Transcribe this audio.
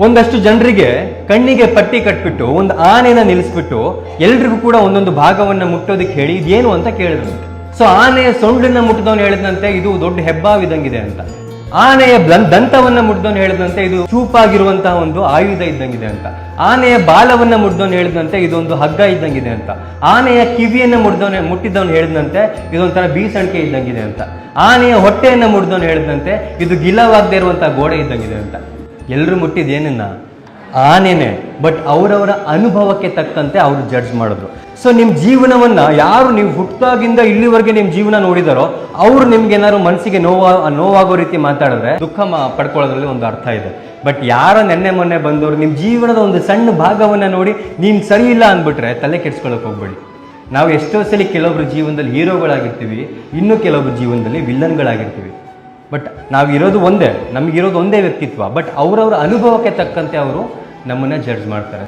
ಒಂದಷ್ಟು ಜನರಿಗೆ ಕಣ್ಣಿಗೆ ಪಟ್ಟಿ ಕಟ್ಬಿಟ್ಟು ಒಂದು ಆನೆನ ನಿಲ್ಲಿಸ್ಬಿಟ್ಟು ಎಲ್ರಿಗೂ ಕೂಡ ಒಂದೊಂದು ಭಾಗವನ್ನ ಮುಟ್ಟೋದಕ್ಕೆ ಹೇಳಿ ಇದೇನು ಅಂತ ಕೇಳಿದ್ರಂತೆ. ಸೊ ಆನೆಯ ಸೊಂಡನ್ನ ಮುಟ್ಟಿದವನು ಹೇಳಿದಂತೆ ಇದು ದೊಡ್ಡ ಹೆಬ್ಬಾವಿದಂಗಿದೆ ಅಂತ. ಆನೆಯ ದಂತವನ್ನ ಮುಟ್ಟಿದವನು ಹೇಳಿದಂತೆ ಇದು ಚೂಪಾಗಿರುವಂತಹ ಒಂದು ಆಯುಧ ಇದ್ದಂಗಿದೆ ಅಂತ. ಆನೆಯ ಬಾಲವನ್ನ ಮುಟ್ಟಿದವನು ಹೇಳಿದಂತೆ ಇದೊಂದು ಹಗ್ಗ ಇದ್ದಂಗಿದೆ ಅಂತ. ಆನೆಯ ಕಿವಿಯನ್ನ ಮುಟ್ಟಿದವನು ಹೇಳಿದಂತೆ ಇದೊಂಥರ ಬೀಸಣಿಕೆ ಇದ್ದಂಗಿದೆ ಅಂತ. ಆನೆಯ ಹೊಟ್ಟೆಯನ್ನ ಮುಟ್ಟಿದವನು ಹೇಳಿದಂತೆ ಇದು ಗಿಲವಾಗದೇ ಇರುವಂತಹ ಗೋಡೆ ಇದ್ದಂಗಿದೆ ಅಂತ. ಎಲ್ಲರೂ ಮುಟ್ಟಿದ್ದೇನನ್ನ ಆನೆನೆ, ಬಟ್ ಅವರವರ ಅನುಭವಕ್ಕೆ ತಕ್ಕಂತೆ ಅವರು ಜಡ್ಜ್ ಮಾಡಿದ್ರು. ಸೊ ನಿಮ್ಮ ಜೀವನವನ್ನ ಯಾರು ನೀವು ಹುಟ್ಟಾಗಿಂದ ಇಲ್ಲಿವರೆಗೆ ನಿಮ್ಮ ಜೀವನ ನೋಡಿದಾರೋ ಅವ್ರು ನಿಮ್ಗೆ ಏನಾದ್ರು ಮನಸ್ಸಿಗೆ ನೋವಾಗೋ ರೀತಿ ಮಾತಾಡಿದ್ರೆ ದುಃಖ ಪಡ್ಕೊಳ್ಳೋದ್ರಲ್ಲಿ ಒಂದು ಅರ್ಥ ಇದೆ. ಬಟ್ ಯಾರೋ ನೆನ್ನೆ ಮೊನ್ನೆ ಬಂದವರು ನಿಮ್ಮ ಜೀವನದ ಒಂದು ಸಣ್ಣ ಭಾಗವನ್ನ ನೋಡಿ ನೀನ್ ಸರಿ ಇಲ್ಲ ಅಂದ್ಬಿಟ್ರೆ ತಲೆ ಕೆಡ್ಸ್ಕೊಳಕ್ ಹೋಗ್ಬೇಡಿ. ನಾವು ಎಷ್ಟೋ ಸಲ ಕೆಲವೊಬ್ರು ಜೀವನದಲ್ಲಿ ಹೀರೋಗಳಾಗಿರ್ತೀವಿ, ಇನ್ನು ಕೆಲವೊಬ್ರು ಜೀವನದಲ್ಲಿ ವಿಲ್ಲನ್ಗಳಾಗಿರ್ತೀವಿ. ಬಟ್ ನಾವಿರೋದು ಒಂದೇ, ನಮಗಿರೋದು ಒಂದೇ ವ್ಯಕ್ತಿತ್ವ. ಬಟ್ ಅವರವರ ಅನುಭವಕ್ಕೆ ತಕ್ಕಂತೆ ಅವರು ನಮ್ಮನ್ನ ಜಡ್ಜ್ ಮಾಡ್ತಾರೆ.